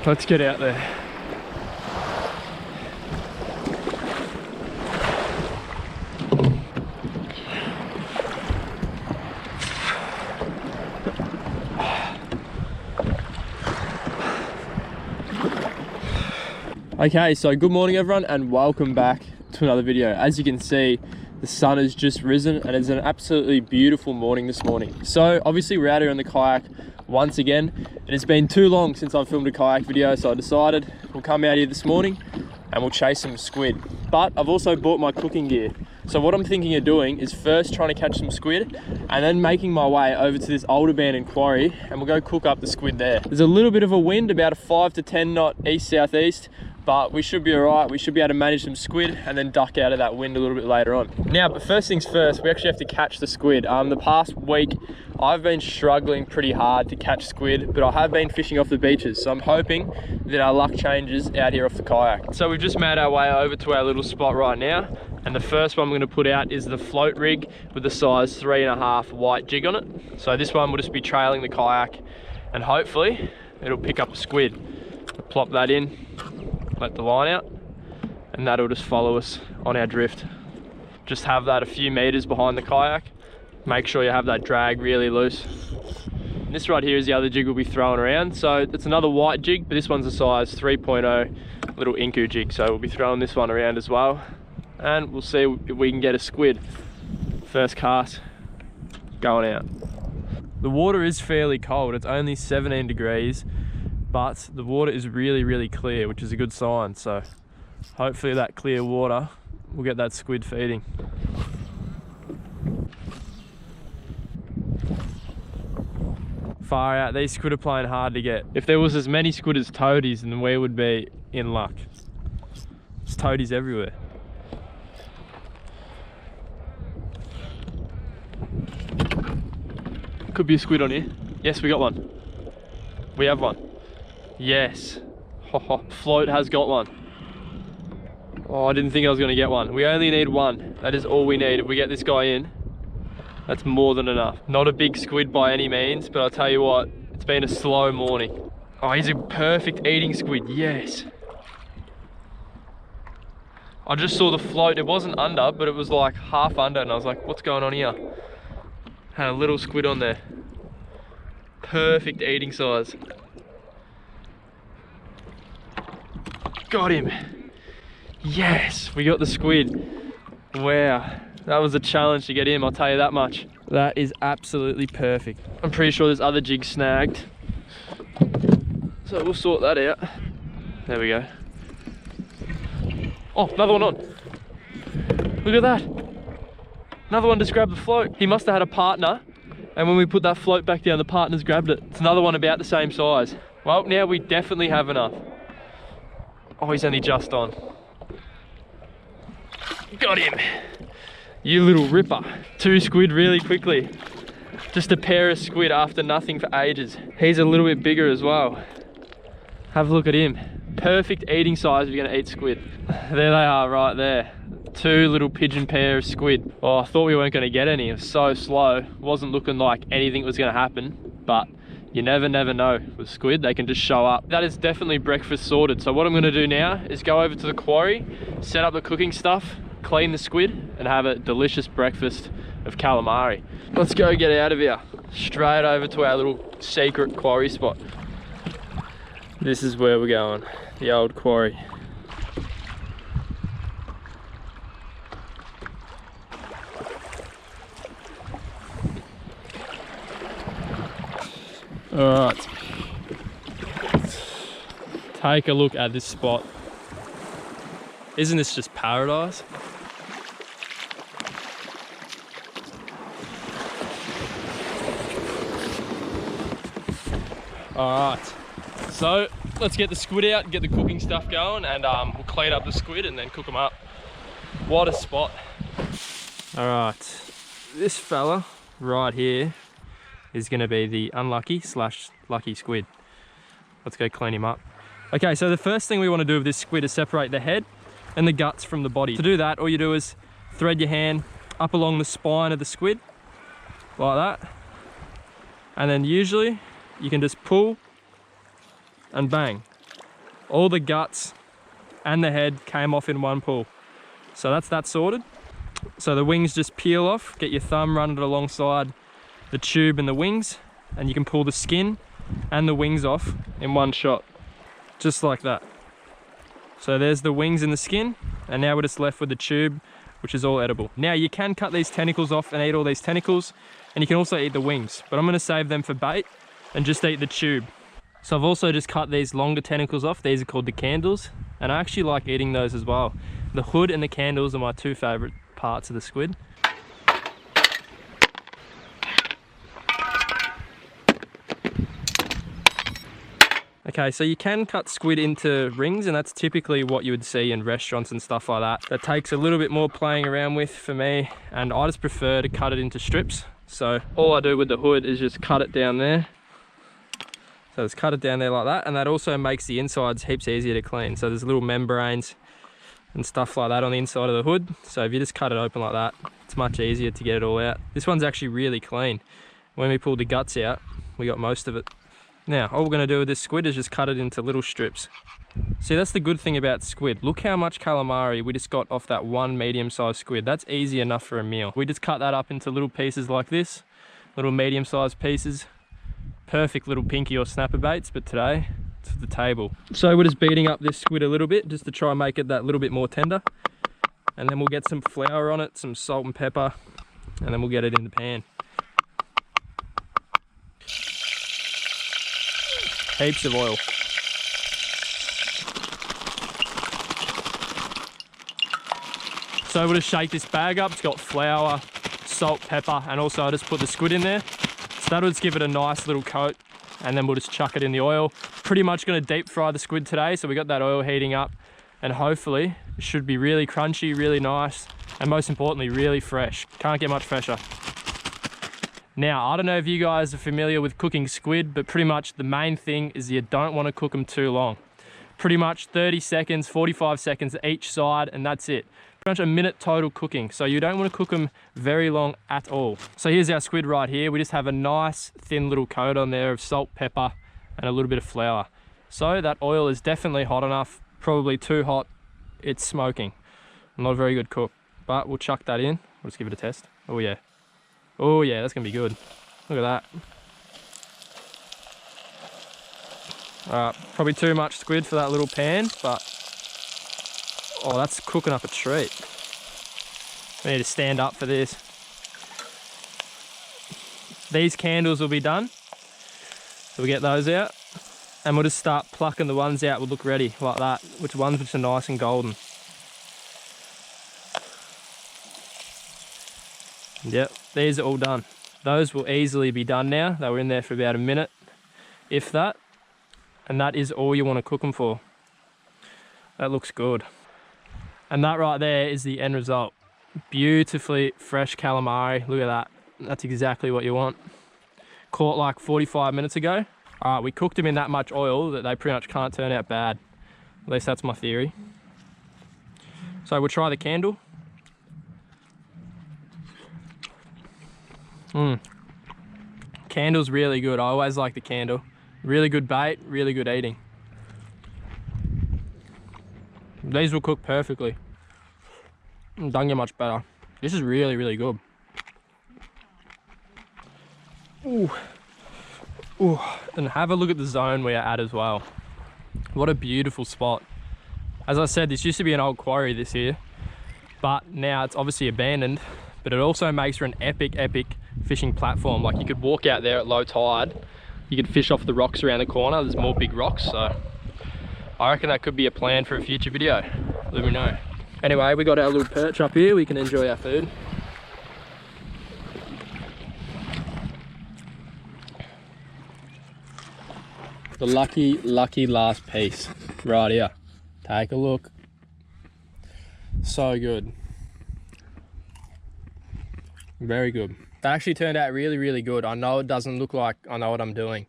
Let's get out there. Okay, so good morning everyone and welcome back to another video. As you can see, the sun has just risen and it's an absolutely beautiful morning this morning. So obviously we're out here on the kayak once again, and it's been too long since I've filmed a kayak video, so I decided we'll come out here this morning and we'll chase some squid. But I've also bought my cooking gear. So what I'm thinking of doing is first trying to catch some squid and then making my way over to this old abandoned quarry and we'll go cook up the squid there. There's a little bit of a wind, about a 5 to 10 knot east-southeast, but we should be all right. We should be able to manage some squid and then duck out of that wind a little bit later on. Now, but first things first, we actually have to catch the squid. The past week, I've been struggling pretty hard to catch squid, but I have been fishing off the beaches. So I'm hoping that our luck changes out here off the kayak. So we've just made our way over to our little spot right now. And the first one I'm gonna put out is the float rig with the size 3.5 white jig on it. So this one will just be trailing the kayak and hopefully it'll pick up a squid. I'll plop that in, let the line out, and that'll just follow us on our drift. Just have that a few meters behind the kayak. Make sure you have that drag really loose. And this right here is the other jig we'll be throwing around. So it's another white jig, but this one's a size 3.0 little inku jig. So we'll be throwing this one around as well. And we'll see if we can get a squid. First cast, going out. The water is fairly cold. It's only 17 degrees. But the water is really, really clear, which is a good sign. So hopefully that clear water will get that squid feeding. Far out, these squid are playing hard to get. If there was as many squid as toadies, then we would be in luck. There's toadies everywhere. Could be a squid on here. Yes, we got one. We have one. Yes. Float has got one. Oh, I didn't think I was going to get one. We only need one. That is all we need. If we get this guy in, that's more than enough. Not a big squid by any means, but I'll tell you what, it's been a slow morning. Oh, he's a perfect eating squid. Yes. I just saw the float. It wasn't under, but it was like half under, and I was like, what's going on here? Had a little squid on there. Perfect eating size. Got him. Yes, we got the squid. Wow, that was a challenge to get him, I'll tell you that much. That is absolutely perfect. I'm pretty sure there's other jigs snagged, so we'll sort that out. There we go. Oh, another one on. Look at that. Another one just grabbed the float. He must have had a partner, and when we put that float back down, the partner's grabbed it. It's another one about the same size. Well, now we definitely have enough. Oh, he's only just on. Got him. You little ripper. 2 squid really quickly. Just a pair of squid after nothing for ages. He's a little bit bigger as well. Have a look at him. Perfect eating size if you're gonna eat squid. There they are right there. 2 little pigeon pair of squid. Oh, I thought we weren't gonna get any. It was so slow. Wasn't looking like anything was gonna happen, but you never know with squid, they can just show up. That is definitely breakfast sorted. So what I'm gonna do now is go over to the quarry, set up the cooking stuff, clean the squid, and have a delicious breakfast of calamari. Let's go get out of here. Straight over to our little secret quarry spot. This is where we're going, the old quarry. All right, take a look at this spot. Isn't this just paradise? All right, so let's get the squid out and get the cooking stuff going, and we'll clean up the squid and then cook them up. What a spot. All right, this fella right here is going to be the unlucky / lucky squid. Let's go clean him up. Okay, so the first thing we want to do with this squid is separate the head and the guts from the body. To do that, all you do is thread your hand up along the spine of the squid, like that. And then usually you can just pull and bang. all the guts and the head came off in one pull. So that's that sorted. So the wings just peel off, get your thumb running alongside the tube and the wings, and you can pull the skin and the wings off in one shot, just like that. So there's the wings and the skin, and now we're just left with the tube, which is all edible. Now you can cut these tentacles off and eat all these tentacles, and you can also eat the wings, but I'm gonna save them for bait and just eat the tube. So I've also just cut these longer tentacles off. These are called the candles, and I actually like eating those as well. The hood and the candles are my two favorite parts of the squid. Okay, so you can cut squid into rings, and that's typically what you would see in restaurants and stuff like that. That takes a little bit more playing around with for me, and I just prefer to cut it into strips. So all I do with the hood is just cut it down there. So just cut it down there like that, and that also makes the insides heaps easier to clean. So there's little membranes and stuff like that on the inside of the hood. So if you just cut it open like that, it's much easier to get it all out. This one's actually really clean. When we pulled the guts out, we got most of it. Now, all we're gonna do with this squid is just cut it into little strips. See, that's the good thing about squid. Look how much calamari we just got off that one medium-sized squid. That's easy enough for a meal. We just cut that up into little pieces like this, little medium-sized pieces. Perfect little pinky or snapper baits, but today, it's for the table. So we're just beating up this squid a little bit, just to try and make it that little bit more tender. And then we'll get some flour on it, some salt and pepper, and then we'll get it in the pan. Heaps of oil. So we'll just shake this bag up. It's got flour, salt, pepper, and also I just put the squid in there. So that'll just give it a nice little coat, and then we'll just chuck it in the oil. Pretty much gonna deep fry the squid today, so we got that oil heating up, and hopefully it should be really crunchy, really nice, and most importantly, really fresh. Can't get much fresher. Now, I don't know if you guys are familiar with cooking squid, but pretty much the main thing is you don't want to cook them too long. Pretty much 30 seconds, 45 seconds each side, and that's it. Pretty much a minute total cooking. So you don't want to cook them very long at all. So here's our squid right here. We just have a nice thin little coat on there of salt, pepper, and a little bit of flour. So that oil is definitely hot enough, probably too hot. It's smoking. Not a very good cook, but we'll chuck that in. We'll just give it a test. Oh yeah. Oh yeah, that's gonna be good. Look at that. Probably too much squid for that little pan, but oh, that's cooking up a treat. We need to stand up for this. These candles will be done. So we get those out, and we'll just start plucking the ones out. We'll look ready like that, which are nice and golden. Yep, these are all done. Those will easily be done now. They were in there for about a minute, if that. And that is all you want to cook them for. That looks good. And that right there is the end result. Beautifully fresh calamari. Look at that. That's exactly what you want. Caught like 45 minutes ago. All right, we cooked them in that much oil that they pretty much can't turn out bad. At least that's my theory. So we'll try the candle. Candle's really good. I always like the candle. Really good bait, really good eating. These will cook perfectly. Don't get much better. This is really, really good. Ooh. Ooh. And have a look at the zone we are at as well. What a beautiful spot. As I said, this used to be an old quarry this here, but now it's obviously abandoned, but it also makes for an epic fishing platform. Like, you could walk out there at low tide, you could fish off the rocks around the corner. There's more big rocks, so I reckon that could be a plan for a future video. Let me know. Anyway, we got our little perch up here. We can enjoy our food. The lucky last piece right here. Take a look. So good. Very good. That actually turned out really, really good. I know it doesn't look like I know what I'm doing,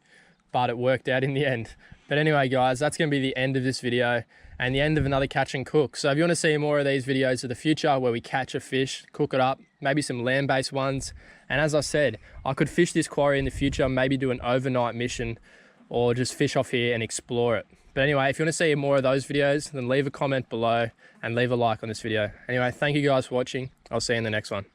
but it worked out in the end. But anyway, guys, that's going to be the end of this video and the end of another catch and cook. So if you want to see more of these videos of the future where we catch a fish, cook it up, maybe some land-based ones. And as I said, I could fish this quarry in the future, maybe do an overnight mission or just fish off here and explore it. But anyway, if you want to see more of those videos, then leave a comment below and leave a like on this video. Anyway, thank you guys for watching. I'll see you in the next one.